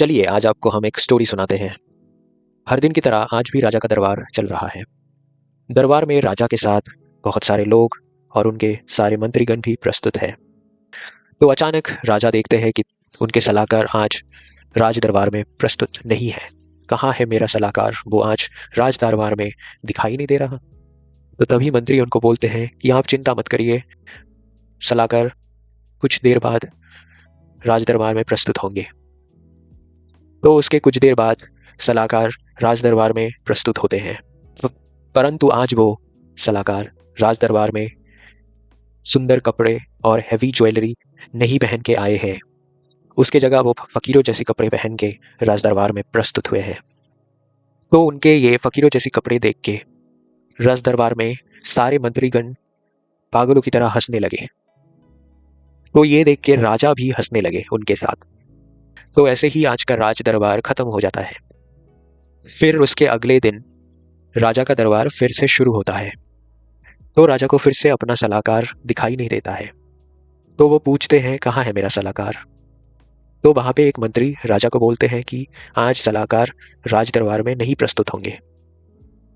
चलिए आज आपको हम एक स्टोरी सुनाते हैं। हर दिन की तरह आज भी राजा का दरबार चल रहा है। दरबार में राजा के साथ बहुत सारे लोग और उनके सारे मंत्रीगण भी प्रस्तुत है। तो अचानक राजा देखते हैं कि उनके सलाहकार आज राज दरबार में प्रस्तुत नहीं है। कहाँ है मेरा सलाहकार? वो आज राज दरबार में दिखाई नहीं दे रहा। तो तभी मंत्री उनको बोलते हैं कि आप चिंता मत करिए, सलाहकार कुछ देर बाद राज दरबार में प्रस्तुत होंगे। तो उसके कुछ देर बाद सलाहकार राज दरबार में प्रस्तुत होते हैं। परंतु आज वो सलाहकार राज दरबार में सुंदर कपड़े और हैवी ज्वेलरी नहीं पहन के आए हैं। उसके जगह वो फकीरों जैसे कपड़े पहन के राज दरबार में प्रस्तुत हुए हैं। तो उनके ये फकीरों जैसे कपड़े देख के राज दरबार में सारे मंत्रीगण पागलों की तरह हंसने लगे। तो ये देख के राजा भी हंसने लगे उनके साथ। तो ऐसे ही आज का राज दरबार खत्म हो जाता है। फिर उसके अगले दिन राजा का दरबार फिर से शुरू होता है। तो राजा को फिर से अपना सलाहकार दिखाई नहीं देता है। तो वो पूछते हैं कहाँ है मेरा सलाहकार? तो वहां पे एक मंत्री राजा को बोलते हैं कि आज सलाहकार राज दरबार में नहीं प्रस्तुत होंगे,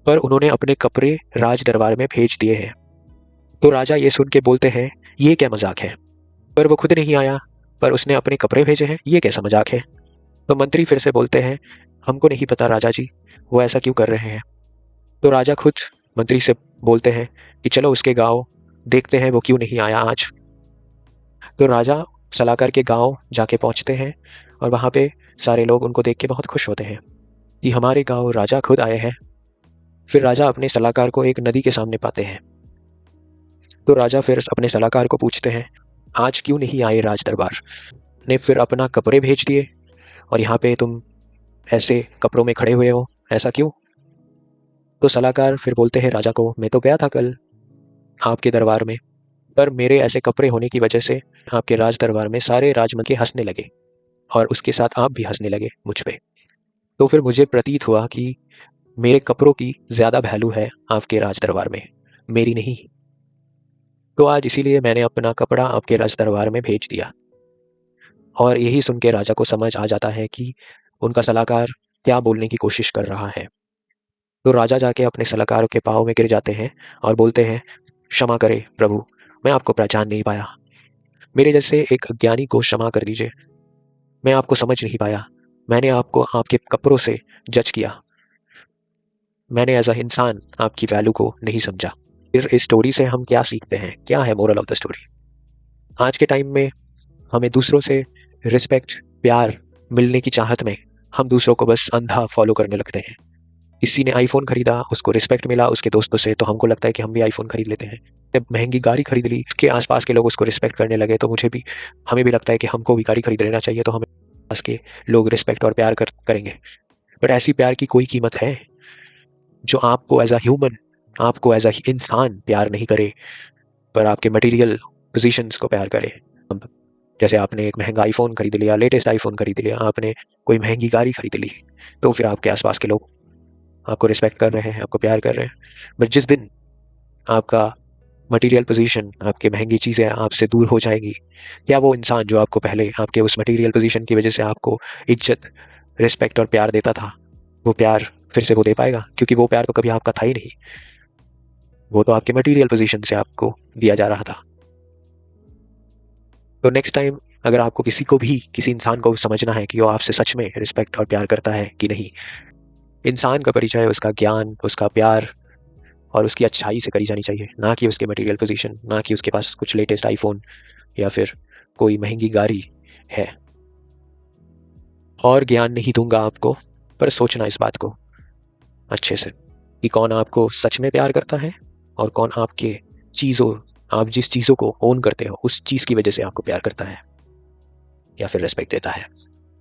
पर उन्होंने अपने कपड़े राज दरबार में भेज दिए हैं। तो राजा ये सुन के बोलते हैं ये क्या मजाक है, पर वो खुद नहीं आया पर उसने अपने कपड़े भेजे हैं, ये कैसा मजाक है? तो मंत्री फिर से बोलते हैं हमको नहीं पता राजा जी, वो ऐसा क्यों कर रहे हैं। तो राजा खुद मंत्री से बोलते हैं कि चलो उसके गांव देखते हैं वो क्यों नहीं आया आज। तो राजा सलाहकार के गांव जाके पहुंचते हैं और वहां पे सारे लोग उनको देख के बहुत खुश होते हैं कि हमारे गांव राजा खुद आए हैं। फिर राजा अपने सलाहकार को एक नदी के सामने पाते हैं। तो राजा फिर अपने सलाहकार को पूछते हैं आज क्यों नहीं आए राज दरबार? ने फिर अपना कपड़े भेज दिए और यहाँ पे तुम ऐसे कपड़ों में खड़े हुए हो, ऐसा क्यों? तो सलाहकार फिर बोलते हैं राजा को मैं तो गया था कल आपके दरबार में, पर मेरे ऐसे कपड़े होने की वजह से आपके राज दरबार में सारे राजमंत्री हंसने लगे और उसके साथ आप भी हंसने लगे मुझ पे। तो फिर मुझे प्रतीत हुआ कि मेरे कपड़ों की ज्यादा वैल्यू है आपके राज दरबार में, मेरी नहीं। तो आज इसीलिए मैंने अपना कपड़ा आपके राज दरबार में भेज दिया। और यही सुन के राजा को समझ आ जाता है कि उनका सलाहकार क्या बोलने की कोशिश कर रहा है। तो राजा जाके अपने सलाहकार के पाँव में गिर जाते हैं और बोलते हैं क्षमा करे प्रभु, मैं आपको पहचान नहीं पाया। मेरे जैसे एक अज्ञानी को क्षमा कर दीजिए, मैं आपको समझ नहीं पाया। मैंने आपको आपके कपड़ों से जज किया, मैंने एज अ इंसान आपकी वैल्यू को नहीं समझा। फिर इस स्टोरी से हम क्या सीखते हैं, क्या है मोरल ऑफ द स्टोरी? आज के टाइम में हमें दूसरों से रिस्पेक्ट प्यार मिलने की चाहत में हम दूसरों को बस अंधा फॉलो करने लगते हैं। किसी ने आईफोन खरीदा, उसको रिस्पेक्ट मिला उसके दोस्तों से, तो हमको लगता है कि हम भी आईफोन खरीद लेते हैं। जब महंगी गाड़ी खरीद ली, उसके आसपास के लोग उसको रिस्पेक्ट करने लगे, तो हमें भी लगता है कि हमको भी गाड़ी खरीद लेना चाहिए, तो हमें आसपास के लोग रिस्पेक्ट और प्यार करेंगे। बट ऐसी प्यार की कोई कीमत है जो आपको एज अ ह्यूमन, आपको एज अ इंसान प्यार नहीं करे, पर आपके मटेरियल पोजीशंस को प्यार करे। अब जैसे आपने एक महंगा आईफोन खरीद लिया, लेटेस्ट आईफोन खरीद लिया, आपने कोई महंगी गाड़ी खरीद ली, तो फिर आपके आसपास के लोग आपको रिस्पेक्ट कर रहे हैं, आपको प्यार कर रहे हैं। बट जिस दिन आपका मटेरियल पोजीशन, आपकी महंगी चीज़ें आपसे दूर हो जाएंगी, क्या वो इंसान जो आपको पहले आपके उस मटेरियल पोजीशन की वजह से आपको इज्जत, रिस्पेक्ट और प्यार देता था, वो प्यार फिर से वो दे पाएगा? क्योंकि वो प्यार तो कभी आपका था ही नहीं, वो तो आपके मटेरियल पोजीशन से आपको दिया जा रहा था। तो नेक्स्ट टाइम अगर आपको किसी इंसान को समझना है कि वो आपसे सच में रिस्पेक्ट और प्यार करता है कि नहीं, इंसान का परिचय उसका ज्ञान, उसका प्यार और उसकी अच्छाई से करी जानी चाहिए, ना कि उसके मटेरियल पोजीशन, ना कि उसके पास कुछ लेटेस्ट आईफोन या फिर कोई महंगी गाड़ी है। और ज्ञान नहीं दूंगा आपको, पर सोचना इस बात को अच्छे से कि कौन आपको सच में प्यार करता है और कौन आपके चीज़ों, आप जिस चीज़ों को ओन करते हो उस चीज़ की वजह से आपको प्यार करता है या फिर रिस्पेक्ट देता है।